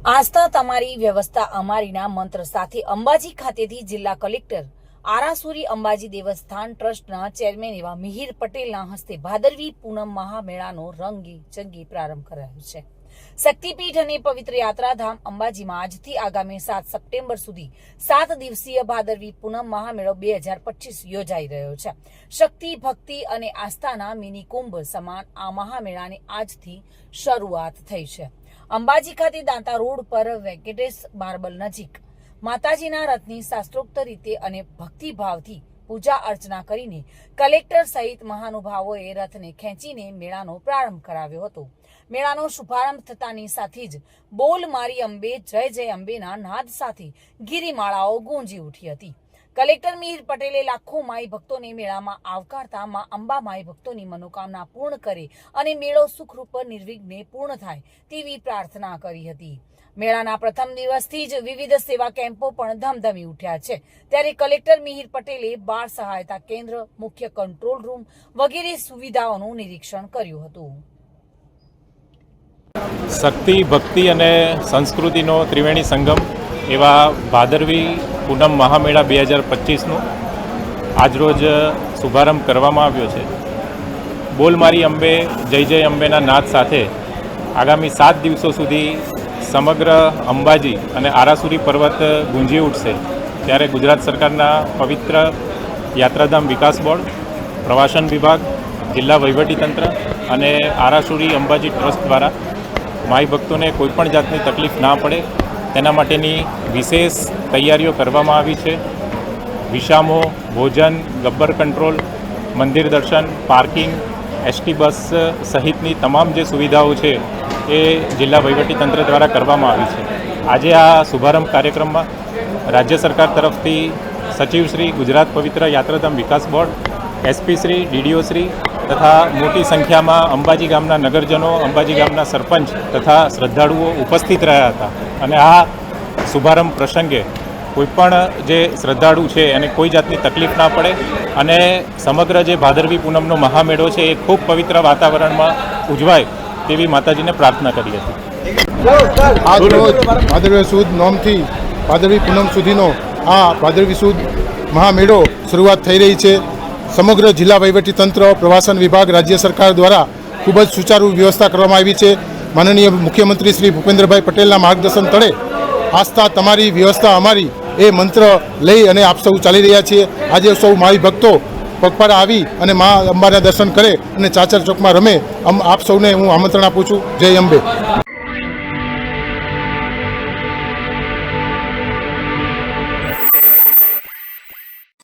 આસ્થા તમારી વ્યવસ્થા અમારીના મંત્ર સાથે અંબાજી ખાતેથી જિલ્લા કલેક્ટર આરાસુરી અંબાજી દેવસ્થાન ટ્રસ્ટના ચેરમેન એવા મિહિર પટેલના હસ્તે ભાદરવી પૂનમ મહામેળાનો રંગી ચંગી પ્રારંભ કરાયો છે। શક્તિપીઠ અને પવિત્ર યાત્રાધામ અંબાજીમાં આજથી આગામી 7 સપ્ટેમ્બર સુધી 7 દિવસીય ભાદરવી પૂનમ મહામેળો 2025 યોજાઈ રહ્યો છે। શક્તિ, ભક્તિ અને આસ્થાના મિની કુંભ સમાન આ મહામેળાની આજથી શરૂઆત થઈ છે। અંબાજી ખાતે દાંતા રોડ પર વેંકટેશ માર્બલ નજીક માતાજીના રથની શાસ્ત્રોક્ત રીતે અને ભક્તિભાવથી પૂજા અર્ચના કરીને કલેક્ટર સહિત મહાનુભાવોએ રથને ખેંચીને મેળાનો પ્રારંભ કરાવ્યો હતો। મેળાનો શુભારંભ થતાની સાથે જ બોલ મારી અંબે જય જય અંબેના નાદ સાથે ગિરિમાળાઓ ગુંજી ઉઠી હતી। કલેક્ટર મિહિર પટેલે લાખો માઈ ભક્તોને મેળામાં આવકારતા માં અંબા માઈ ભક્તોની મનોકામના પૂર્ણ કરે અને મેળો સુખરૂપ નિર્વિઘ્ને પૂર્ણ થાય તેવી પ્રાર્થના કરી હતી। મેળાના પ્રથમ દિવસથી જ વિવિધ સેવા કેમ્પો પણ ધમધમી ઉઠ્યા છે। ત્યારે કલેક્ટર મિહિર પટેલે બાળ સહાયતા કેન્દ્ર, મુખ્ય કંટ્રોલ રૂમ વગેરે સુવિધાઓનું નિરીક્ષણ કર્યું હતું। શક્તિ, ભક્તિ અને સંસ્કૃતિનો ત્રિવેણી સંગમ એવા ભાદરવી પૂનમ મહામેળા 2025નો આજરોજ શુભારંભ કરવામાં આવ્યો છે। બોલ મારી અંબે જય જય અંબેના નાદ સાથે આગામી 7 દિવસો સુધી સમગ્ર અંબાજી અને આરાસુરી પર્વત ગુંજી ઉઠશે। ત્યારે ગુજરાત સરકારના પવિત્ર યાત્રાધામ વિકાસ બોર્ડ, પ્રવાસન વિભાગ, જિલ્લા વહીવટીતંત્ર અને આરાસુરી અંબાજી ટ્રસ્ટ દ્વારા માઈ ભક્તોને કોઈપણ જાતની તકલીફ ના પડે તેના માટેની વિશેષ તૈયારીઓ કરવામાં આવી છે। વિસામો, ભોજન, ગબ્બર કંટ્રોલ, મંદિર દર્શન, પાર્કિંગ, એસટી બસ સહિતની તમામ જે સુવિધાઓ છે એ જિલ્લા વહીવટીતંત્ર દ્વારા કરવામાં આવી છે। આજે આ શુભારંભ કાર્યક્રમમાં રાજ્ય સરકાર તરફથી સચિવશ્રી, ગુજરાત પવિત્ર યાત્રાધામ વિકાસ board, SP Shri, DDO Shri તથા મોટી સંખ્યામાં અંબાજી ગામના નગરજનો, અંબાજી ગામના સરપંચ તથા શ્રદ્ધાળુઓ ઉપસ્થિત રહ્યા હતા અને આ શુભારંભ પ્રસંગે કોઈપણ જે શ્રદ્ધાળુ છે એને કોઈ જાતની તકલીફ ના પડે અને સમગ્ર જે ભાદરવી પૂનમનો મહામેળો છે એ ખૂબ પવિત્ર વાતાવરણમાં ઉજવાય તેવી માતાજીને પ્રાર્થના કરી હતી। આજ રોજ ભાદરવી સુદ નોમથી ભાદરવી પૂનમ સુધીનો આ ભાદરવી સુદ મહામેળો શરૂઆત થઈ રહી છે। સમગ્ર જિલ્લા વહીવટીતંત્ર, પ્રવાસન વિભાગ, રાજ્ય સરકાર દ્વારા ખૂબ જ સુચારુ વ્યવસ્થા કરવામાં આવી છે। માનનીય મુખ્યમંત્રી શ્રી ભૂપેન્દ્રભાઈ પટેલના માર્ગદર્શન તળે આસ્થા તમારી વ્યવસ્થા અમારી એ મંત્ર લઈ અને આપ સૌ ચાલી રહ્યા છીએ। આજે સૌ માઈ ભક્તો પગપાળા આવી અને મા અંબાના દર્શન કરે અને ચાચર ચોકમાં રમે આપ સૌને હું આમંત્રણ આપું છું। જય અંબે।